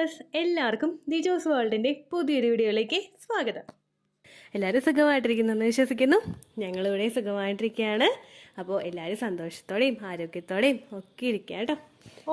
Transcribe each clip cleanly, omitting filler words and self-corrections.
Viewers, എല്ലാവർക്കും ദിജോസ് വേൾഡിൻ്റെ പുതിയൊരു വീഡിയോയിലേക്ക് സ്വാഗതം. എല്ലാവരും സുഖമായിട്ടിരിക്കുന്നെന്ന് വിശ്വസിക്കുന്നു. ഞങ്ങളിവിടെ സുഖമായിട്ടിരിക്കുകയാണ്. അപ്പോൾ എല്ലാവരും സന്തോഷത്തോടെയും ആരോഗ്യത്തോടെയും ഒക്കെ ഇരിക്കുക കേട്ടോ.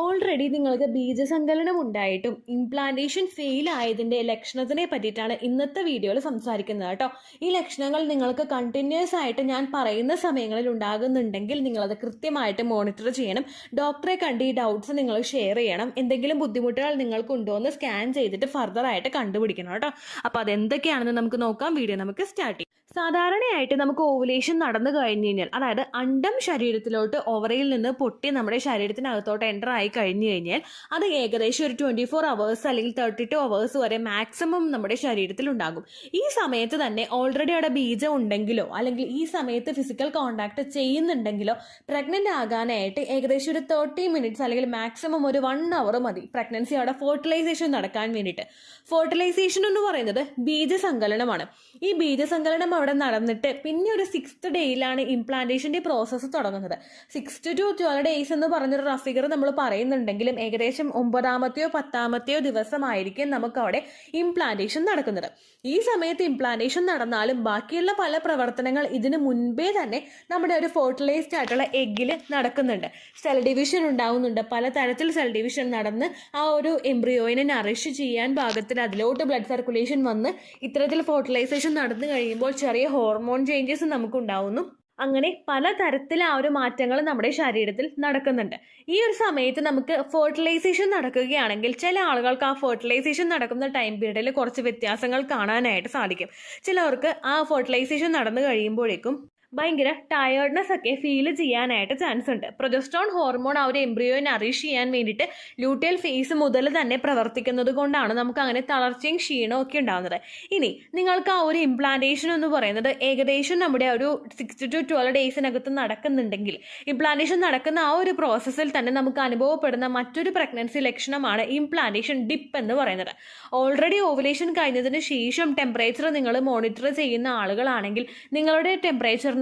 ഓൾറെഡി നിങ്ങൾക്ക് ബീജസങ്കലനം ഉണ്ടായിട്ടും ഇംപ്ലാന്റേഷൻ ഫെയിൽ ആയതിൻ്റെ ലക്ഷണത്തിനെ പറ്റിയിട്ടാണ് ഇന്നത്തെ വീഡിയോയിൽ സംസാരിക്കുന്നത് കേട്ടോ. ഈ ലക്ഷണങ്ങൾ നിങ്ങൾക്ക് കണ്ടിന്യൂസ് ആയിട്ട് ഞാൻ പറയുന്ന സമയങ്ങളിൽ ഉണ്ടാകുന്നുണ്ടെങ്കിൽ നിങ്ങളത് കൃത്യമായിട്ട് മോണിറ്റർ ചെയ്യണം. ഡോക്ടറെ കണ്ട് ഈ ഡൗട്ട്സ് നിങ്ങൾ ഷെയർ ചെയ്യണം. എന്തെങ്കിലും ബുദ്ധിമുട്ടുകൾ നിങ്ങൾക്കുണ്ടോ എന്ന് സ്കാൻ ചെയ്തിട്ട് ഫർദർ ആയിട്ട് കണ്ടുപിടിക്കണം കേട്ടോ. അപ്പോൾ അതെന്തൊക്കെയാണെന്ന് നമുക്ക് നോക്കാം. വീഡിയോ നമുക്ക് സ്റ്റാർട്ട് ചെയ്യാം. സാധാരണയായിട്ട് നമുക്ക് ഓവുലേഷൻ നടന്നു കഴിഞ്ഞ് കഴിഞ്ഞാൽ, അതായത് അണ്ടം ശരീരത്തിലോട്ട് ഓവറിയിൽ നിന്ന് പൊട്ടി നമ്മുടെ ശരീരത്തിനകത്തോട്ട് എൻ്റർ ആയി കഴിഞ്ഞു കഴിഞ്ഞാൽ അത് ഏകദേശം ഒരു 24 hours അല്ലെങ്കിൽ 32 hours വരെ മാക്സിമം നമ്മുടെ ശരീരത്തിൽ ഉണ്ടാകും. ഈ സമയത്ത് തന്നെ ഓൾറെഡി അവിടെ ബീജം ഉണ്ടെങ്കിലോ അല്ലെങ്കിൽ ഈ സമയത്ത് ഫിസിക്കൽ കോണ്ടാക്ട് ചെയ്യുന്നുണ്ടെങ്കിലോ പ്രഗ്നന്റ് ആകാനായിട്ട് ഏകദേശം ഒരു 30 minutes അല്ലെങ്കിൽ മാക്സിമം ഒരു 1 hour മതി പ്രഗ്നൻസി അവിടെ ഫെർട്ടിലൈസേഷൻ നടക്കാൻ വേണ്ടിയിട്ട്. ഫെർട്ടിലൈസേഷൻ എന്ന് പറയുന്നത് ബീജസങ്കലനമാണ്. ഈ ബീജസങ്കലനം അവിടെ നടന്നിട്ട് പിന്നെ ഒരു 6th ഡേയിലാണ് ഇംപ്ലാന്റേഷന്റെ പ്രോസസ്സ് തുടങ്ങുന്നത്. 6 to 12 days എന്ന് പറഞ്ഞൊരു റഫ് ഫിഗർ നമ്മൾ പറയുന്നുണ്ടെങ്കിലും ഏകദേശം 9ാമത്തെയോ 10ാമത്തെയോ ദിവസമായിരിക്കും നമുക്ക് അവിടെ ഇംപ്ലാന്റേഷൻ നടക്കുന്നത്. ഈ സമയത്ത് ഇംപ്ലാന്റേഷൻ നടന്നാലും ബാക്കിയുള്ള പല പ്രവർത്തനങ്ങൾ ഇതിനു മുൻപേ തന്നെ നമ്മുടെ ഒരു ഫെർട്ടിലൈസ്ഡ് ആയിട്ടുള്ള എഗ്ഗിൽ നടക്കുന്നുണ്ട്. സെൽ ഡിവിഷൻ ഉണ്ടാവുന്നുണ്ട്. പലതരത്തിൽ സെൽ ഡിവിഷൻ നടന്ന് ആ ഒരു എംബ്രിയോയിനെ നറിഷ് ചെയ്യാൻ പാകത്തിൽ അതിലോട്ട് ബ്ലഡ് സർക്കുലേഷൻ വന്ന് ഇത്തരത്തിൽ ഫെർട്ടിലൈസേഷൻ നടന്നു കഴിയുമ്പോൾ ചെറിയ ഹോർമോൺ ചേഞ്ചസ് നമുക്ക് ഉണ്ടാവുന്നു. അങ്ങനെ പലതരത്തിൽ ആ ഒരു മാറ്റങ്ങൾ നമ്മുടെ ശരീരത്തിൽ നടക്കുന്നുണ്ട്. ഈ ഒരു സമയത്ത് നമുക്ക് ഫെർട്ടിലൈസേഷൻ നടക്കുകയാണെങ്കിൽ ചില ആളുകൾക്ക് ആ ഫെർട്ടിലൈസേഷൻ നടക്കുന്ന ടൈം പീരീഡിൽ കുറച്ച് വ്യത്യാസങ്ങൾ കാണാനായിട്ട് സാധിക്കും. ചിലവർക്ക് ആ ഫെർട്ടിലൈസേഷൻ നടന്നു കഴിയുമ്പോഴേക്കും ഭയങ്കര ടയേർഡ്നെസ് ഒക്കെ ഫീൽ ചെയ്യാനായിട്ട് ചാൻസ് ഉണ്ട്. പ്രൊജസ്ട്രോൺ ഹോർമോൺ ആ ഒരു എംബ്രിയോയെ നറിഷ് ചെയ്യാൻ വേണ്ടിയിട്ട് ലൂട്ടിയൽ ഫേസ് മുതൽ തന്നെ പ്രവർത്തിക്കുന്നത് കൊണ്ടാണ് നമുക്ക് അങ്ങനെ തളർച്ചയും ക്ഷീണവും ഒക്കെ ഉണ്ടാകുന്നത്. ഇനി നിങ്ങൾക്ക് ആ ഒരു ഇംപ്ലാന്റേഷൻ എന്ന് പറയുന്നത് ഏകദേശം നമ്മുടെ ഒരു 6 to 12 ഡേയ്സിനകത്ത് നടക്കുന്നുണ്ടെങ്കിൽ ഇംപ്ലാന്റേഷൻ നടക്കുന്ന ആ ഒരു പ്രോസസ്സിൽ തന്നെ നമുക്ക് അനുഭവപ്പെടുന്ന മറ്റൊരു പ്രഗ്നൻസി ലക്ഷണമാണ് ഇംപ്ലാന്റേഷൻ ഡിപ്പ് എന്ന് പറയുന്നത്. ഓൾറെഡി ഓവുലേഷൻ കഴിഞ്ഞതിന് ശേഷം ടെമ്പറേച്ചർ നിങ്ങൾ മോണിറ്റർ ചെയ്യുന്ന ആളുകളാണെങ്കിൽ നിങ്ങളുടെ ടെമ്പറേച്ചർ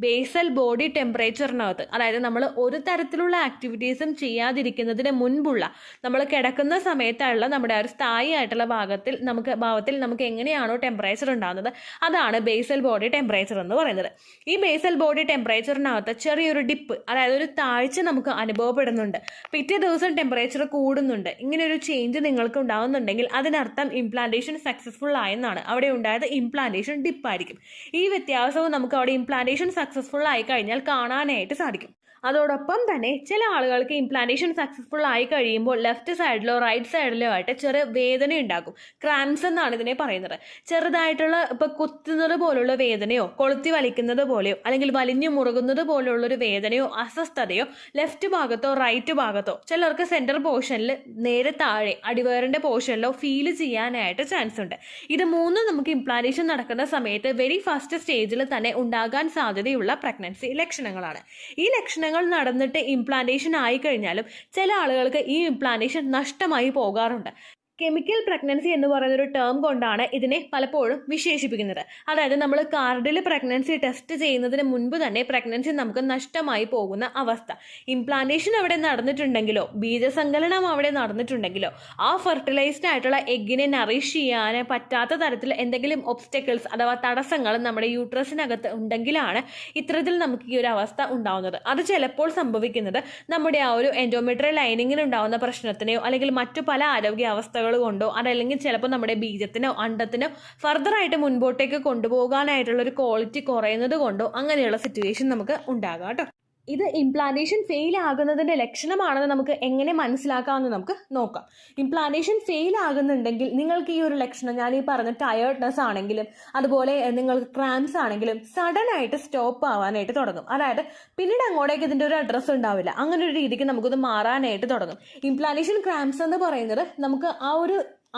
ബേസൽ ബോഡി ടെമ്പറേച്ചറിനകത്ത്, അതായത് നമ്മൾ ഒരു തരത്തിലുള്ള ആക്ടിവിറ്റീസും ചെയ്യാതിരിക്കുന്നതിന് മുൻപുള്ള നമ്മൾ കിടക്കുന്ന സമയത്തുള്ള നമ്മുടെ ഒരു സ്ഥായി ആയിട്ടുള്ള ഭാവത്തിൽ നമുക്ക് എങ്ങനെയാണോ ടെമ്പറേച്ചർ ഉണ്ടാകുന്നത് അതാണ് ബേസൽ ബോഡി ടെമ്പറേച്ചർ എന്ന് പറയുന്നത്. ഈ ബേസൽ ബോഡി ടെമ്പറേച്ചറിനകത്ത് ചെറിയൊരു ഡിപ്പ്, അതായത് ഒരു താഴ്ച നമുക്ക് അനുഭവപ്പെടുന്നുണ്ട്. പിറ്റേ ദിവസം ടെമ്പറേച്ചർ കൂടുന്നുണ്ട്. ഇങ്ങനെ ഒരു ചേഞ്ച് നിങ്ങൾക്ക് ഉണ്ടാകുന്നുണ്ടെങ്കിൽ അതിനർത്ഥം ഇംപ്ലാന്റേഷൻ സക്സസ്ഫുൾ ആയെന്നാണ്. അവിടെ ഉണ്ടായത് ഇംപ്ലാന്റേഷൻ ഡിപ്പ് ആയിരിക്കും. ഈ വ്യത്യാസവും നമുക്ക് അവിടെ ഇംപ്ലാന്റേഷൻ സക്സസ്ഫുൾ ആയി കഴിഞ്ഞാൽ കാണാനായിട്ട് സാധിക്കും. അതോടൊപ്പം തന്നെ ചില ആളുകൾക്ക് ഇംപ്ലാന്റേഷൻ സക്സസ്ഫുൾ ആയി കഴിയുമ്പോൾ ലെഫ്റ്റ് സൈഡിലോ റൈറ്റ് സൈഡിലോ ആയിട്ട് ചെറിയ വേദന ഉണ്ടാകും. ക്രാംസ് എന്നാണ് ഇതിനെ പറയുന്നത്. ചെറുതായിട്ടുള്ള കുത്തുന്നത് പോലുള്ള വേദനയോ കൊളുത്തി വലിക്കുന്നത് പോലെയോ അല്ലെങ്കിൽ വലിഞ്ഞു മുറുകുന്നത് പോലുള്ളൊരു വേദനയോ അസ്വസ്ഥതയോ ലെഫ്റ്റ് ഭാഗത്തോ റൈറ്റ് ഭാഗത്തോ ചിലർക്ക് സെന്റർ പോർഷനിൽ നേരെ താഴെ അടിവയറിന്റെ പോർഷനിലോ ഫീൽ ചെയ്യാനായിട്ട് ചാൻസ് ഉണ്ട്. ഇത് മൂന്നും നമുക്ക് ഇംപ്ലാന്റേഷൻ നടക്കുന്ന സമയത്ത് വെരി ഫസ്റ്റ് സ്റ്റേജിൽ തന്നെ ഉണ്ടാകാൻ സാധ്യതയുള്ള പ്രഗ്നൻസി ലക്ഷണങ്ങളാണ്. ഈ ലക്ഷണങ്ങൾ നടന്നിട്ട് ഇംപ്ലാന്റേഷൻ ആയി കഴിഞ്ഞാലും ചില ആളുകൾക്ക് ഈ ഇംപ്ലാന്റേഷൻ നഷ്ടമായി പോകാറുണ്ട്. കെമിക്കൽ പ്രഗ്നൻസി എന്ന് പറയുന്ന ഒരു ടേം കൊണ്ടാണ് ഇതിനെ പലപ്പോഴും വിശേഷിപ്പിക്കുന്നത്. അതായത് നമ്മൾ കാർഡിൽ പ്രഗ്നൻസി ടെസ്റ്റ് ചെയ്യുന്നതിന് മുൻപ് തന്നെ പ്രഗ്നൻസി നമുക്ക് നഷ്ടമായി പോകുന്ന അവസ്ഥ. ഇംപ്ലാന്റേഷൻ അവിടെ നടന്നിട്ടുണ്ടെങ്കിലോ ബീജസങ്കലനം അവിടെ നടന്നിട്ടുണ്ടെങ്കിലോ ആ ഫെർട്ടിലൈസ്ഡ് ആയിട്ടുള്ള എഗ്ഗിനെ നറിഷ് ചെയ്യാൻ പറ്റാത്ത തരത്തിൽ എന്തെങ്കിലും ഒബ്സ്റ്റക്കിൾസ് അഥവാ തടസ്സങ്ങൾ നമ്മുടെ യൂട്രസിനകത്ത് ഉണ്ടെങ്കിലാണ് ഇത്തരത്തിൽ നമുക്ക് ഈ ഒരു അവസ്ഥ ഉണ്ടാവുന്നത്. അത് ചിലപ്പോൾ സംഭവിക്കുന്നത് നമ്മുടെ ആ ഒരു എൻഡോമെട്രിയൽ ലൈനിങ്ങിന് ഉണ്ടാവുന്ന പ്രശ്നത്തിനെയോ അല്ലെങ്കിൽ മറ്റു പല ആരോഗ്യ അവസ്ഥകൾ കൊണ്ടോ അതല്ലെങ്കിൽ ചിലപ്പോൾ നമ്മുടെ ബീജത്തിനോ അണ്ടത്തിനോ ഫർദർ ആയിട്ട് മുൻപോട്ടേക്ക് കൊണ്ടുപോകാനായിട്ടുള്ള ഒരു ക്വാളിറ്റി കുറയുന്നത് കൊണ്ടോ അങ്ങനെയുള്ള സിറ്റുവേഷൻ നമുക്ക് ഉണ്ടാകാം കേട്ടോ. ഇത് ഇംപ്ലാന്റേഷൻ ഫെയിൽ ആകുന്നതിൻ്റെ ലക്ഷണമാണെന്ന് നമുക്ക് എങ്ങനെ മനസ്സിലാക്കാമെന്ന് നമുക്ക് നോക്കാം. ഇംപ്ലാന്റേഷൻ ഫെയിൽ ആകുന്നുണ്ടെങ്കിൽ നിങ്ങൾക്ക് ഈ ഒരു ലക്ഷണം, ഞാൻ ഈ പറഞ്ഞ ടയേർഡ്നെസ് ആണെങ്കിലും അതുപോലെ നിങ്ങൾക്ക് ക്രാംസ് ആണെങ്കിലും സഡൻ ആയിട്ട് സ്റ്റോപ്പ് ആവാനായിട്ട് തുടങ്ങും. അതായത് പിന്നീട് അങ്ങോട്ടേക്ക് ഇതിൻ്റെ ഒരു അഡ്രസ്സ് ഉണ്ടാവില്ല. അങ്ങനെ ഒരു രീതിക്ക് നമുക്കിത് മാറാനായിട്ട് തുടങ്ങും. ഇംപ്ലാന്റേഷൻ ക്രാംസ് എന്ന് പറയുന്നത് നമുക്ക്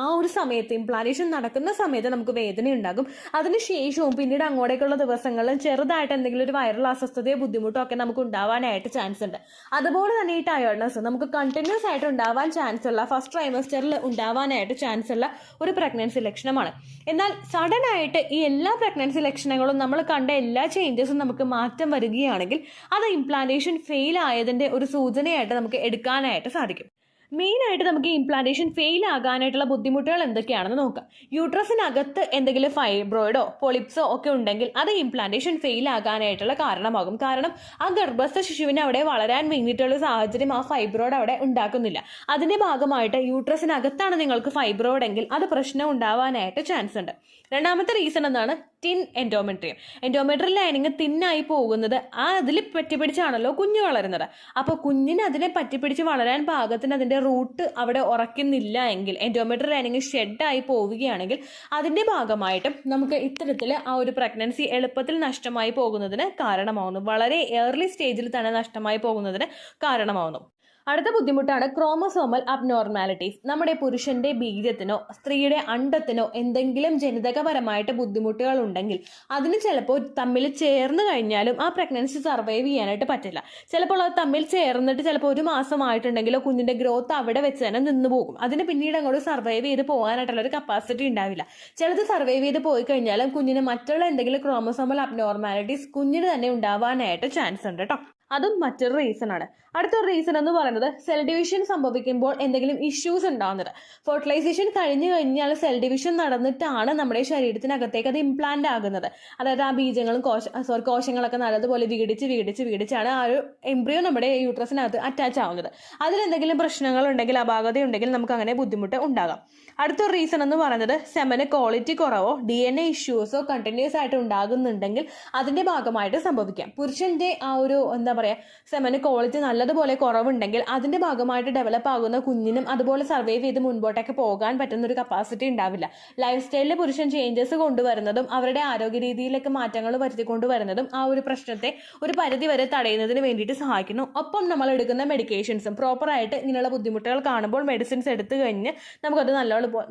ആ ഒരു സമയത്ത് ഇംപ്ലാന്റേഷൻ നടക്കുന്ന സമയത്ത് നമുക്ക് വേദന ഉണ്ടാകും. അതിനുശേഷവും പിന്നീട് അങ്ങോട്ടേക്കുള്ള ദിവസങ്ങളിൽ ചെറുതായിട്ട് എന്തെങ്കിലും ഒരു വൈറൽ അസ്വസ്ഥതയോ ബുദ്ധിമുട്ടോ ഒക്കെ നമുക്ക് ഉണ്ടാവാനായിട്ട് ചാൻസ് ഉണ്ട്. അതുപോലെ തന്നെ ഈ ടയേർഡ്നെസ് നമുക്ക് കണ്ടിന്യൂസ് ആയിട്ട് ഉണ്ടാവാൻ ചാൻസ് ഉള്ള ഫസ്റ്റ് ട്രൈമസ്റ്ററിൽ ഉണ്ടാവാനായിട്ട് ചാൻസ് ഉള്ള ഒരു പ്രഗ്നൻസി ലക്ഷണമാണ്. എന്നാൽ സഡൻ ആയിട്ട് ഈ എല്ലാ പ്രഗ്നൻസി ലക്ഷണങ്ങളും നമ്മൾ കണ്ട എല്ലാ ചേഞ്ചസും നമുക്ക് മാറ്റം വരികയാണെങ്കിൽ അത് ഇംപ്ലാന്റേഷൻ ഫെയിൽ ആയതിൻ്റെ ഒരു സൂചനയായിട്ട് നമുക്ക് എടുക്കാനായിട്ട് സാധിക്കും. മെയിനായിട്ട് നമുക്ക് ഇംപ്ലാന്റേഷൻ ഫെയിൽ ആകാനായിട്ടുള്ള ബുദ്ധിമുട്ടുകൾ എന്തൊക്കെയാണെന്ന് നോക്കാം. യൂട്രസിനകത്ത് എന്തെങ്കിലും ഫൈബ്രോയിഡോ പൊളിപ്സോ ഒക്കെ ഉണ്ടെങ്കിൽ അത് ഇംപ്ലാന്റേഷൻ ഫെയിൽ ആകാനായിട്ടുള്ള കാരണമാകും. കാരണം ആ ഗർഭസ്ഥ ശിശുവിന് അവിടെ വളരാൻ വേണ്ടിയിട്ടുള്ള സാഹചര്യം ആ ഫൈബ്രോയിഡ് അവിടെ ഉണ്ടാക്കുന്നില്ല. അതിന്റെ ഭാഗമായിട്ട് യൂട്രസിനകത്താണ് നിങ്ങൾക്ക് ഫൈബ്രോയിഡ് എങ്കിൽ അത് പ്രശ്നം ഉണ്ടാവാനായിട്ട് ചാൻസ് ഉണ്ട്. രണ്ടാമത്തെ റീസൺ എന്താണ്? Thin endometrium. എൻഡോമെട്രിയൽ ലൈനിങ് തിന്നായി പോകുന്നത് അതിൽ പറ്റിപ്പിടിച്ചാണല്ലോ കുഞ്ഞ് വളരുന്നത്. അപ്പോൾ കുഞ്ഞിന് അതിനെ പറ്റിപ്പിടിച്ച് വളരാൻ പാകത്തിന് അതിന്റെ റൂട്ട് അവിടെ ഉറക്കുന്നില്ല എങ്കിൽ, എൻഡോമെട്രിയൽ ലൈനിങ് ഷെഡായി പോവുകയാണെങ്കിൽ അതിന്റെ ഭാഗമായിട്ടും നമുക്ക് ഇത്തരത്തിൽ ആ ഒരു പ്രഗ്നൻസി എളുപ്പത്തിൽ നഷ്ടമായി പോകുന്നതിന് കാരണമാവുന്നു. വളരെ ഏർലി സ്റ്റേജിൽ തന്നെ നഷ്ടമായി പോകുന്നതിന് കാരണമാവുന്നു. അടുത്ത ബുദ്ധിമുട്ടാണ് ക്രോമസോമൽ അബ്നോർമാലിറ്റീസ്. നമ്മുടെ പുരുഷന്റെ ബീജത്തിനോ സ്ത്രീയുടെ അണ്ടത്തിനോ എന്തെങ്കിലും ജനിതകപരമായിട്ട് ബുദ്ധിമുട്ടുകൾ ഉണ്ടെങ്കിൽ അതിന് ചിലപ്പോൾ തമ്മിൽ ചേർന്ന് കഴിഞ്ഞാലും ആ പ്രഗ്നൻസി സർവൈവ് ചെയ്യാനായിട്ട് പറ്റില്ല. ചിലപ്പോൾ അത് തമ്മിൽ ചേർന്നിട്ട് ചിലപ്പോൾ 1 മാസമായിട്ടുണ്ടെങ്കിലോ കുഞ്ഞിന്റെ ഗ്രോത്ത് അവിടെ വെച്ച് തന്നെ നിന്ന് പോകും. അതിന് പിന്നീട് അങ്ങോട്ട് സർവൈവ് ചെയ്ത് പോകാനായിട്ടുള്ള ഒരു കപ്പാസിറ്റി ഉണ്ടാവില്ല. ചിലത് സർവൈവ് ചെയ്ത് പോയി കഴിഞ്ഞാലും കുഞ്ഞിന് മറ്റുള്ള എന്തെങ്കിലും ക്രോമസോമൽ അബ്നോർമാലിറ്റീസ് കുഞ്ഞിന് തന്നെ ഉണ്ടാവാനായിട്ട് ചാൻസ് ഉണ്ട് കേട്ടോ. അതും മറ്റൊരു റീസൺ ആണ്. അടുത്തൊരു റീസൺ എന്ന് പറയുന്നത് സെൽ ഡിവിഷൻ സംഭവിക്കുമ്പോൾ എന്തെങ്കിലും ഇഷ്യൂസ് ഉണ്ടാകുന്നത്. ഫെർട്ടിലൈസേഷൻ കഴിഞ്ഞു കഴിഞ്ഞാൽ സെൽ ഡിവിഷൻ നടന്നിട്ടാണ് നമ്മുടെ ശരീരത്തിനകത്തേക്ക് അത് ഇംപ്ലാന്റ് ആകുന്നത്. അതായത് ആ ബീജങ്ങളും കോശങ്ങളൊക്കെ നല്ലതുപോലെ വീടിച്ചാണ് ആ ഒരു എംബ്രിയോ നമ്മുടെ യൂട്രസിനകത്ത് അറ്റാച്ച് ആവുന്നത്. അതിലെന്തെങ്കിലും പ്രശ്നങ്ങൾ ഉണ്ടെങ്കിൽ, അപാകതയുണ്ടെങ്കിൽ നമുക്ക് അങ്ങനെ ബുദ്ധിമുട്ട് ഉണ്ടാകാം. അടുത്തൊരു റീസൺ എന്ന് പറയുന്നത് സെമന് ക്വാളിറ്റി കുറവോ DNA ഇഷ്യൂസോ കണ്ടിന്യൂസ് ആയിട്ട് ഉണ്ടാകുന്നുണ്ടെങ്കിൽ അതിന്റെ ഭാഗമായിട്ട് സംഭവിക്കാം. പുരുഷന്റെ ആ ഒരു സെമന് ക്വാളിറ്റി നല്ലതുപോലെ കുറവുണ്ടെങ്കിൽ അതിന്റെ ഭാഗമായിട്ട് ഡെവലപ്പ് ആകുന്ന കുഞ്ഞിനും അതുപോലെ സർവൈവ് ചെയ്ത് മുൻപോട്ടേക്ക് പോകാൻ പറ്റുന്ന ഒരു കപ്പാസിറ്റി ഉണ്ടാവില്ല. ലൈഫ് സ്റ്റൈലിൽ പുരുഷൻ ചേഞ്ചസ് കൊണ്ടുവരുന്നതും അവരുടെ ആരോഗ്യ രീതിയിലേക്ക് മാറ്റങ്ങൾ വരുത്തിക്കൊണ്ടുവരുന്നതും ആ ഒരു പ്രശ്നത്തെ ഒരു പരിധി വരെ തടയുന്നതിന് വേണ്ടിയിട്ട് സഹായിക്കുന്നു. ഒപ്പം നമ്മൾ എടുക്കുന്ന മെഡിക്കേഷൻസും പ്രോപ്പറായിട്ട് ഇങ്ങനെയുള്ള ബുദ്ധിമുട്ടുകൾ കാണുമ്പോൾ മെഡിസിൻസ് എടുത്തു കഴിഞ്ഞ് നമുക്കത്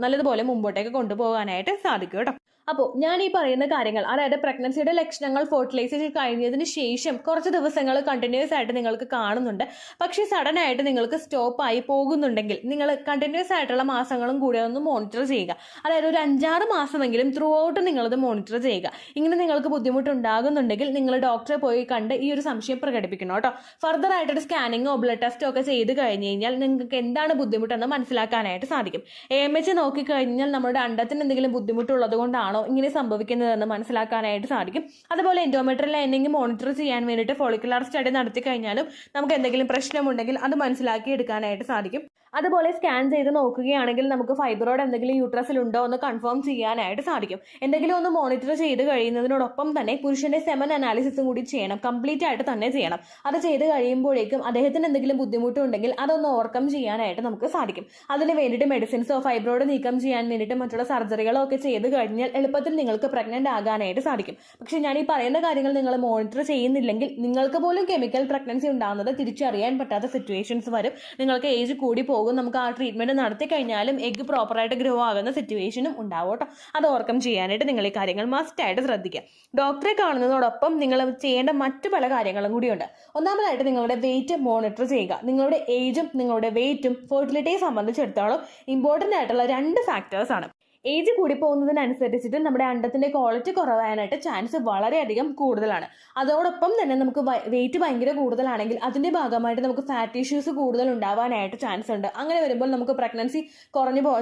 നല്ലതുപോലെ മുമ്പോട്ടേക്ക് കൊണ്ടുപോകാനായിട്ട് സാധിക്കും കേട്ടോ. അപ്പോൾ ഞാൻ ഈ പറയുന്ന കാര്യങ്ങൾ, അതായത് പ്രഗ്നൻസിയുടെ ലക്ഷണങ്ങൾ ഫെർട്ടിലൈസേഷൻ കഴിഞ്ഞതിന് ശേഷം കുറച്ച് ദിവസങ്ങൾ കണ്ടിന്യൂസ് ആയിട്ട് നിങ്ങൾക്ക് കാണുന്നുണ്ട്, പക്ഷേ സഡൻ ആയിട്ട് നിങ്ങൾക്ക് സ്റ്റോപ്പ് ആയി പോകുന്നുണ്ടെങ്കിൽ നിങ്ങൾ കണ്ടിന്യൂസ് ആയിട്ടുള്ള മാസങ്ങളും കൂടെ ഒന്ന് മോണിറ്റർ ചെയ്യുക. അതായത് ഒരു 5-6 മാസമെങ്കിലും ത്രൂ ഔട്ട് നിങ്ങളത് മോണിറ്റർ ചെയ്യുക. ഇങ്ങനെ നിങ്ങൾക്ക് ബുദ്ധിമുട്ടുണ്ടാകുന്നുണ്ടെങ്കിൽ നിങ്ങൾ ഡോക്ടറെ പോയി കണ്ട് ഈ ഒരു സംശയം പ്രകടിപ്പിക്കണം കേട്ടോ. ഫർദർ ആയിട്ടൊരു സ്കാനിങ്ങോ ബ്ലഡ് ടെസ്റ്റോ ഒക്കെ ചെയ്ത് കഴിഞ്ഞ് കഴിഞ്ഞാൽ നിങ്ങൾക്ക് എന്താണ് ബുദ്ധിമുട്ടെന്ന് മനസ്സിലാക്കാനായിട്ട് സാധിക്കും. AMH നോക്കിക്കഴിഞ്ഞാൽ നമ്മുടെ അണ്ടത്തിന് എന്തെങ്കിലും ബുദ്ധിമുട്ടുള്ളത് കൊണ്ടാണ് ഇങ്ങനെ സംഭവിക്കുന്നതെന്ന് മനസ്സിലാക്കാനായിട്ട് സാധിക്കും. അതുപോലെ എൻഡോമെട്രിയൽ ലൈനിങ് മോണിറ്റർ ചെയ്യാൻ വേണ്ടിയിട്ട് ഫോളിക്കുലാർ സ്റ്റഡി നടത്തി കഴിഞ്ഞാലും നമുക്ക് എന്തെങ്കിലും പ്രശ്നമുണ്ടെങ്കിൽ അത് മനസ്സിലാക്കി എടുക്കാനായിട്ട് സാധിക്കും. അതുപോലെ സ്കാൻ ചെയ്ത് നോക്കുകയാണെങ്കിൽ നമുക്ക് ഫൈബ്രോയിഡ് എന്തെങ്കിലും യൂട്രസിൽ ഉണ്ടോ എന്ന് കൺഫേം ചെയ്യാനായിട്ട് സാധിക്കും. എന്തെങ്കിലും ഒന്ന് മോണിറ്റർ ചെയ്ത് കഴിയുന്നതിനോടൊപ്പം തന്നെ പുരുഷന്റെ സെമൻ അനാലിസിസും കൂടി ചെയ്യണം, കംപ്ലീറ്റ് ആയിട്ട് തന്നെ ചെയ്യണം. അത് ചെയ്ത് കഴിയുമ്പോഴേക്കും അദ്ദേഹത്തിന് എന്തെങ്കിലും ബുദ്ധിമുട്ടുണ്ടെങ്കിൽ അതൊന്ന് ഓവർകം ചെയ്യാനായിട്ട് നമുക്ക് സാധിക്കും. അതിന് വേണ്ടിയിട്ട് മെഡിസിൻസോ ഫൈബ്രോയിഡ് നീക്കം ചെയ്യാൻ വേണ്ടിയിട്ട് മറ്റുള്ള സർജറികളോ ഒക്കെ ചെയ്ത് കഴിഞ്ഞാൽ എളുപ്പത്തിൽ നിങ്ങൾക്ക് പ്രഗ്നന്റ് ആകാനായിട്ട് സാധിക്കും. പക്ഷെ ഞാൻ ഈ പറയുന്ന കാര്യങ്ങൾ നിങ്ങൾ മോണിറ്റർ ചെയ്യുന്നില്ലെങ്കിൽ നിങ്ങൾക്ക് പോലും കെമിക്കൽ പ്രഗ്നൻസി ഉണ്ടാകുന്നത് തിരിച്ചറിയാൻ പറ്റാത്ത സിറ്റുവേഷൻസ് വരും. നിങ്ങൾക്ക് ഏജ് കൂടി പോകും, നമുക്ക് ആ ട്രീറ്റ്മെന്റ് നടത്തി കഴിഞ്ഞാലും എഗ് പ്രോപ്പറായിട്ട് ഗ്രോ ആകുന്ന സിറ്റുവേഷനും ഉണ്ടാവും കേട്ടോ. അത് ഓവർകം ചെയ്യാനായിട്ട് നിങ്ങൾ ഈ കാര്യങ്ങൾ മസ്റ്റ് ആയിട്ട് ശ്രദ്ധിക്കുക. ഡോക്ടറെ കാണുന്നതോടൊപ്പം നിങ്ങൾ ചെയ്യേണ്ട മറ്റു പല കാര്യങ്ങളും കൂടിയുണ്ട്. ഒന്നാമതായിട്ട് നിങ്ങളുടെ വെയിറ്റ് മോണിറ്റർ ചെയ്യുക. നിങ്ങളുടെ ഏജും നിങ്ങളുടെ വെയിറ്റും ഫെർട്ടിലിറ്റിയെ സംബന്ധിച്ചിടത്തോളം ഇമ്പോർട്ടൻ്റ് ആയിട്ടുള്ള 2 ഫാക്ടേഴ്സ് ആണ്. ഏജ് കൂടി പോകുന്നതിനനുസരിച്ചിട്ട് നമ്മുടെ അണ്ടത്തിന്റെ ക്വാളിറ്റി കുറവാനായിട്ട് ചാൻസ് വളരെയധികം കൂടുതലാണ്. അതോടൊപ്പം തന്നെ നമുക്ക് വെയിറ്റ് ഭയങ്കര കൂടുതലാണെങ്കിൽ അതിന്റെ ഭാഗമായിട്ട് നമുക്ക് ഫാറ്റ് ഇഷ്യൂസ് കൂടുതൽ ഉണ്ടാവാനായിട്ട് ചാൻസ് ഉണ്ട്. അങ്ങനെ വരുമ്പോൾ നമുക്ക് പ്രഗ്നൻസി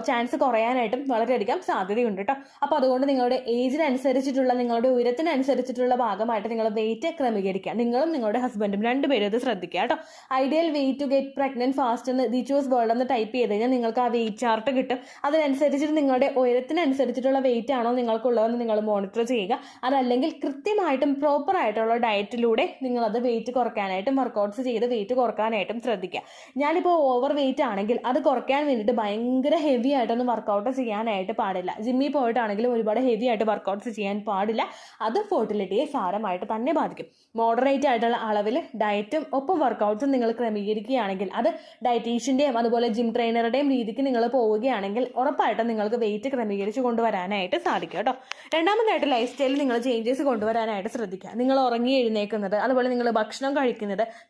ചാൻസ് കുറയാനായിട്ടും വളരെയധികം സാധ്യതയുണ്ട് കേട്ടോ. അപ്പോൾ അതുകൊണ്ട് നിങ്ങളുടെ ഏജിനനുസരിച്ചിട്ടുള്ള, നിങ്ങളുടെ ഉയരത്തിനനുസരിച്ചിട്ടുള്ള ഭാഗമായിട്ട് നിങ്ങൾ വെയിറ്റ് ക്രമീകരിക്കുക. നിങ്ങളും നിങ്ങളുടെ ഹസ്ബൻഡും 2 പേരും ഇത് ശ്രദ്ധിക്കുക കേട്ടോ. Ideal weight to get pregnant fast എന്ന് ദിച്ചൂസ് വേൾഡ് എന്ന് ടൈപ്പ് ചെയ്ത് കഴിഞ്ഞാൽ നിങ്ങൾക്ക് ആ വെയിറ്റ് ചാർട്ട് കിട്ടും. അതിനനുസരിച്ചിട്ട് നിങ്ങളുടെ ഉയരത്തിനനുസരിച്ചിട്ടുള്ള വെയിറ്റ് ആണോ നിങ്ങൾക്കുള്ളതെന്ന് നിങ്ങൾ മോണിറ്റർ ചെയ്യുക. അതല്ലെങ്കിൽ കൃത്യമായിട്ടും പ്രോപ്പർ ആയിട്ടുള്ള ഡയറ്റിലൂടെ നിങ്ങളത് വെയിറ്റ് കുറയ്ക്കാനായിട്ടും വർക്കൗട്ട്സ് ചെയ്ത് വെയിറ്റ് കുറക്കാനായിട്ടും ശ്രദ്ധിക്കുക. ഞാനിപ്പോൾ ഓവർ വെയിറ്റ് ആണെങ്കിൽ അത് കുറയ്ക്കാൻ വേണ്ടിയിട്ട് ഭയങ്കര ഹെവി ആയിട്ടൊന്നും വർക്കൗട്ട് ചെയ്യാനായിട്ട് പാടില്ല. ജിമ്മിൽ പോയിട്ടാണെങ്കിലും ഒരുപാട് ഹെവി ആയിട്ട് വർക്കൗട്ട്സ് ചെയ്യാൻ പാടില്ല. അത് ഫെർട്ടിലിറ്റിയെ സാരമായിട്ട് തന്നെ ബാധിക്കും. മോഡറേറ്റ് ആയിട്ടുള്ള അളവിൽ ഡയറ്റും ഒപ്പം വർക്കൗട്ട്സും നിങ്ങൾ ക്രമീകരിക്കുകയാണെങ്കിൽ, അത് ഡയറ്റീഷ്യൻ്റെയും അതുപോലെ ജിം ട്രെയിനറുടെയും രീതിക്ക് നിങ്ങൾ പോവുകയാണെങ്കിൽ ഉറപ്പായിട്ടും നിങ്ങൾക്ക് വെയിറ്റ് ക്രമീകരിച്ച് കൊണ്ടുവരാനായിട്ട് സാധിക്കും കേട്ടോ. രണ്ടാമതായിട്ട് ലൈഫ് സ്റ്റൈലിൽ നിങ്ങൾ ചേഞ്ചസ് കൊണ്ടുവരാനായിട്ട് ശ്രദ്ധിക്കുക. നിങ്ങൾ ഉറങ്ങി എഴുന്നേക്കുന്നത്, അതുപോലെ നിങ്ങൾ ഭക്ഷണം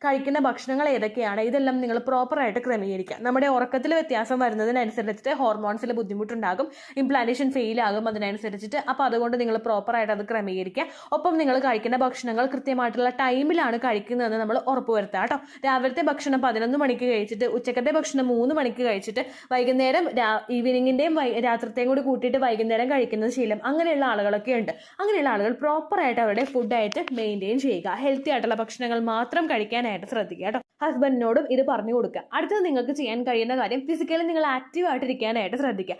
കഴിക്കുന്ന ഭക്ഷണങ്ങൾ ഏതൊക്കെയാണ്, ഇതെല്ലാം നിങ്ങൾ പ്രോപ്പറായിട്ട് ക്രമീകരിക്കുക. നമ്മുടെ ഉറക്കത്തിൽ വ്യത്യാസം വരുന്നതിനനുസരിച്ചിട്ട് ഹോർമോൺസിൽ ബുദ്ധിമുട്ടുണ്ടാകും, ഇംപ്ലാന്റേഷൻ ഫെയിൽ ആകും അതിനനുസരിച്ചിട്ട്. അപ്പോൾ അതുകൊണ്ട് നിങ്ങൾ പ്രോപ്പറായിട്ട് അത് ക്രമീകരിക്കുക. ഒപ്പം നിങ്ങൾ കഴിക്കുന്ന ഭക്ഷണങ്ങൾ കൃത്യമായിട്ടുള്ള ടൈമിലാണ് കഴിക്കുന്നതെന്ന് നമ്മൾ ഉറപ്പുവരുത്തുക കേട്ടോ. രാവിലത്തെ ഭക്ഷണം 11 മണിക്ക് കഴിച്ചിട്ട് ഉച്ചക്കത്തെ ഭക്ഷണം 3 മണിക്ക് കഴിച്ചിട്ട് വൈകുന്നേരം ഈവനിങ്ങിൻ്റെയും രാത്രിത്തെയും കൂടി കൂട്ടിയിട്ട് വൈകുന്നേരം കഴിക്കുന്ന ശീലം അങ്ങനെയുള്ള ആളുകളൊക്കെ ഉണ്ട്. അങ്ങനെയുള്ള ആളുകൾ പ്രോപ്പറായിട്ട് അവരുടെ ഫുഡ് ഡയറ്റ് മെയിൻറ്റെയിൻ ചെയ്യുക. ഹെൽത്തി ആയിട്ടുള്ള ഭക്ഷണങ്ങൾ മാത്രം കഴിക്കാനായിട്ട് ശ്രദ്ധിക്കുക കേട്ടോ. ഹസ്ബൻഡിനോടും ഇത് പറഞ്ഞു കൊടുക്കുക. അടുത്തത് നിങ്ങൾക്ക് ചെയ്യാൻ കഴിയുന്ന കാര്യം, ഫിസിക്കലി നിങ്ങൾ ആക്റ്റീവ് ആയിട്ടിരിക്കാനായിട്ട് ശ്രദ്ധിക്കുക.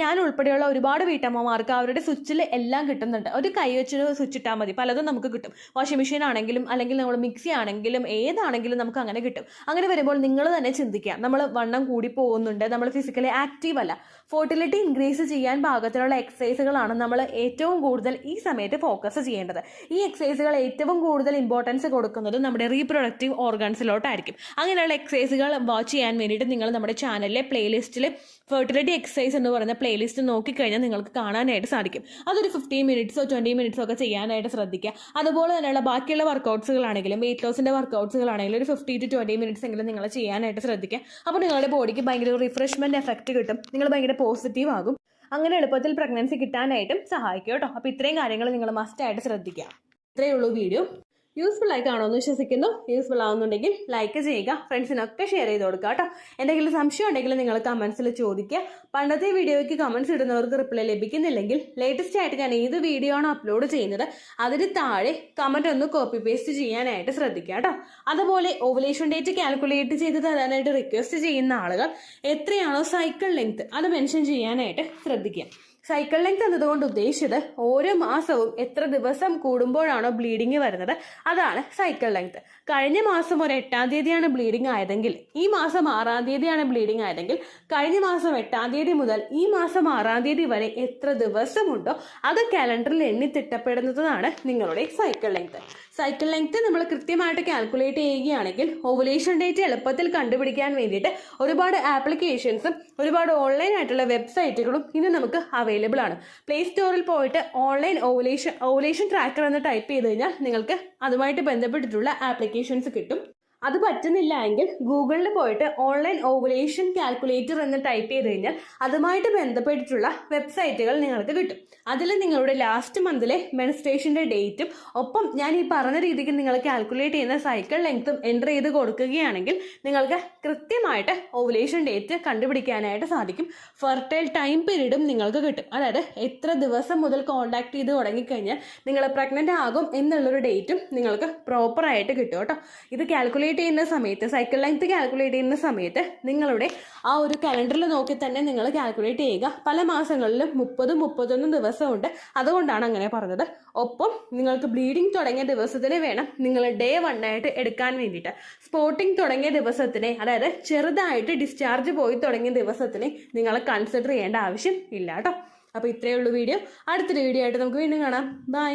ഞാൻ ഉൾപ്പെടെയുള്ള ഒരുപാട് വീട്ടമ്മമാർക്ക് അവരുടെ സ്വിച്ചിൽ എല്ലാം കിട്ടുന്നുണ്ട്. ഒരു കൈ വെച്ച് സ്വിച്ച് ഇട്ടാൽ മതി, പലതും നമുക്ക് കിട്ടും. വാഷിംഗ് മെഷീൻ ആണെങ്കിലും അല്ലെങ്കിൽ നമ്മൾ മിക്സി ആണെങ്കിലും ഏതാണെങ്കിലും നമുക്ക് അങ്ങനെ കിട്ടും. അങ്ങനെ വരുമ്പോൾ നിങ്ങൾ തന്നെ ചിന്തിക്കുക, നമ്മൾ വണ്ണം കൂടി പോകുന്നുണ്ട്, നമ്മൾ ഫിസിക്കലി ആക്റ്റീവ് അല്ല. ഫെർട്ടിലിറ്റി ഇൻക്രീസ് ചെയ്യാൻ പാകത്തിലുള്ള എക്സസൈസുകളാണ് നമ്മൾ ഏറ്റവും കൂടുതൽ ഈ സമയത്ത് ഫോക്കസ് ചെയ്യേണ്ടത്. ഈ എക്സസൈസുകൾ ഏറ്റവും കൂടുതൽ ഇമ്പോർട്ടൻസ് കൊടുക്കുന്നത് നമ്മുടെ റീപ്രൊഡക്റ്റീവ് ഓർഗൻസിലോട്ടായിരിക്കും. അങ്ങനെയുള്ള എക്സസൈസുകൾ വാച്ച് ചെയ്യാൻ വേണ്ടിയിട്ട് നിങ്ങൾ നമ്മുടെ ചാനലിലെ പ്ലേലിസ്റ്റിൽ ഫെർട്ടിലിറ്റി എക്സസൈസ് എന്ന് പറയുന്ന പ്ലേലിസ്റ്റ് നോക്കിക്കഴിഞ്ഞാൽ നിങ്ങൾക്ക് കാണാനായിട്ട് സാധിക്കും. അതൊരു 15 മിനിറ്റ്സോ 20 മിനിറ്റ്സോ ഒക്കെ ചെയ്യാനായിട്ട് ശ്രദ്ധിക്കുക. അതുപോലെ തന്നെയുള്ള ബാക്കിയുള്ള വർക്കൗട്ട്സുകളാണെങ്കിലും വെയിറ്റ് ലോസിൻ്റെ വർക്കൗട്ട്സുകളാണെങ്കിലും ഒരു 15 to 20 മിനിറ്റ്സ് എങ്കിലും നിങ്ങൾ ചെയ്യാനായിട്ട് ശ്രദ്ധിക്കുക. അപ്പോൾ നിങ്ങളുടെ ബോഡിക്ക് ഭയങ്കര റിഫ്രഷ്മെൻറ്റ് എഫക്റ്റ് കിട്ടും, നിങ്ങൾ ഭയങ്കര പോസിറ്റീവ് ആകും. അങ്ങനെ എളുപ്പത്തിൽ പ്രഗ്നൻസി കിട്ടാനായിട്ടും സഹായിക്കും കേട്ടോ. അപ്പോൾ ഇത്രയും കാര്യങ്ങൾ നിങ്ങൾ മസ്റ്റായിട്ട് ശ്രദ്ധിക്കുക. ഇത്രയേ ഉള്ളൂ വീഡിയോ. യൂസ്ഫുൾ ആയി കാണുമെന്ന് വിശ്വസിക്കുന്നു. യൂസ്ഫുൾ ആവുന്നുണ്ടെങ്കിൽ ലൈക്ക് ചെയ്യുക, ഫ്രണ്ട്സിനൊക്കെ ഷെയർ ചെയ്ത് കൊടുക്കുക കേട്ടോ. എന്തെങ്കിലും സംശയം ഉണ്ടെങ്കിൽ നിങ്ങൾ കമൻസിൽ ചോദിക്കുക. പണ്ടത്തെ വീഡിയോയ്ക്ക് കമൻസ് ഇടുന്നവർക്ക് റിപ്ലൈ ലഭിക്കുന്നില്ലെങ്കിൽ ലേറ്റസ്റ്റ് ആയിട്ട് ഞാൻ ഏത് വീഡിയോ ആണ് അപ്ലോഡ് ചെയ്യുന്നത് അതിന് താഴെ കമൻറ്റ് ഒന്ന് കോപ്പി പേസ്റ്റ് ചെയ്യാനായിട്ട് ശ്രദ്ധിക്കുക കേട്ടോ. അതുപോലെ ഓവുലേഷൻ ഡേറ്റ് കാൽക്കുലേറ്റ് ചെയ്ത് തരാനായിട്ട് റിക്വസ്റ്റ് ചെയ്യുന്ന ആളുകൾ എത്രയാണോ സൈക്കിൾ ലെങ്ത് അത് മെൻഷൻ ചെയ്യാനായിട്ട് ശ്രദ്ധിക്കുക. സൈക്കിൾ ലെങ്ത് എന്നതുകൊണ്ട് ഉദ്ദേശിച്ചത് ഓരോ മാസവും എത്ര ദിവസം കൂടുമ്പോഴാണോ ബ്ലീഡിങ് വരുന്നത് അതാണ് സൈക്കിൾ ലെങ്ത്. കഴിഞ്ഞ മാസം ഒരു 8-ാം തീയതിയാണ് ബ്ലീഡിങ് ആയതെങ്കിൽ ഈ മാസം 6-ാം തീയതിയാണ് ബ്ലീഡിങ് ആയതെങ്കിൽ കഴിഞ്ഞ മാസം 8-ാം തീയതി മുതൽ ഈ മാസം 6-ാം തീയതി വരെ എത്ര ദിവസമുണ്ടോ അത് കാലണ്ടറിൽ എണ്ണി തിട്ടപ്പെടുന്നതാണ് നിങ്ങളുടെ സൈക്കിൾ ലെങ്ത്. സൈക്കിൾ ലെങ്ത് നമ്മൾ കൃത്യമായിട്ട് കാൽക്കുലേറ്റ് ചെയ്യുകയാണെങ്കിൽ ഓവുലേഷൻ ഡേറ്റ് എളുപ്പത്തിൽ കണ്ടുപിടിക്കാൻ വേണ്ടിയിട്ട് ഒരുപാട് ആപ്ലിക്കേഷൻസും ഒരുപാട് ഓൺലൈൻ ആയിട്ടുള്ള വെബ്സൈറ്റുകളും ഇന്ന് നമുക്ക് അവൈലബിൾ ആണ്. പ്ലേ സ്റ്റോറിൽ പോയിട്ട് ഓൺലൈൻ ഓവുലേഷൻ ട്രാക്കർ എന്ന് ടൈപ്പ് ചെയ്ത് കഴിഞ്ഞാൽ നിങ്ങൾക്ക് അതുമായിട്ട് ബന്ധപ്പെട്ടിട്ടുള്ള ആപ്ലിക്കേഷൻസ് കിട്ടും. അത് പറ്റുന്നില്ല എങ്കിൽ ഗൂഗിളിൽ പോയിട്ട് ഓൺലൈൻ ഓവുലേഷൻ കാൽക്കുലേറ്റർ എന്ന് ടൈപ്പ് ചെയ്ത് കഴിഞ്ഞാൽ അതുമായിട്ട് ബന്ധപ്പെട്ടിട്ടുള്ള വെബ്സൈറ്റുകൾ നിങ്ങൾക്ക് കിട്ടും. അതിൽ നിങ്ങളുടെ ലാസ്റ്റ് മന്തിലെ മെൻസ്ട്രേഷൻ്റെ ഡേറ്റും ഒപ്പം ഞാൻ ഈ പറഞ്ഞ രീതിക്ക് നിങ്ങൾ കാൽക്കുലേറ്റ് ചെയ്യുന്ന സൈക്കിൾ ലെങ്ത്തും എൻ്റർ ചെയ്ത് കൊടുക്കുകയാണെങ്കിൽ നിങ്ങൾക്ക് കൃത്യമായിട്ട് ഓവുലേഷൻ ഡേറ്റ് കണ്ടുപിടിക്കാനായിട്ട് സാധിക്കും. ഫെർട്ടൈൽ ടൈം പീരീഡും നിങ്ങൾക്ക് കിട്ടും. അതായത് എത്ര ദിവസം മുതൽ കോൺടാക്ട് ചെയ്ത് തുടങ്ങിക്കഴിഞ്ഞാൽ നിങ്ങൾ പ്രഗ്നൻ്റ് ആകും എന്നുള്ളൊരു ഡേറ്റും നിങ്ങൾക്ക് പ്രോപ്പറായിട്ട് കിട്ടും കേട്ടോ. ഇത് കാൽക്കുലേറ്റ് ചെയ്യുന്ന സമയത്ത് സൈക്കിൾ ലെങ്ത് കാൽക്കുലേറ്റ് ചെയ്യുന്ന സമയത്ത് നിങ്ങളുടെ ആ ഒരു കലണ്ടറിൽ നോക്കി തന്നെ നിങ്ങൾ കാൽക്കുലേറ്റ് ചെയ്യുക. പല മാസങ്ങളിലും 30-31 ദിവസമുണ്ട്, അതുകൊണ്ടാണ് അങ്ങനെ പറഞ്ഞത്. ഒപ്പം നിങ്ങൾക്ക് ബ്ലീഡിങ് തുടങ്ങിയ ദിവസത്തിന് വേണം നിങ്ങൾ ഡേ 1 ആയിട്ട് എടുക്കാൻ വേണ്ടിയിട്ട്. സ്പോട്ടിങ് തുടങ്ങിയ ദിവസത്തിനെ, അതായത് ചെറുതായിട്ട് ഡിസ്ചാർജ് പോയി തുടങ്ങിയ ദിവസത്തിനെ നിങ്ങൾ കൺസിഡർ ചെയ്യേണ്ട ആവശ്യം ഇല്ല കേട്ടോ. അപ്പോൾ ഇത്രയേ ഉള്ളൂ വീഡിയോ. അടുത്തൊരു വീഡിയോ ആയിട്ട് നമുക്ക് വീണ്ടും കാണാം. ബൈ.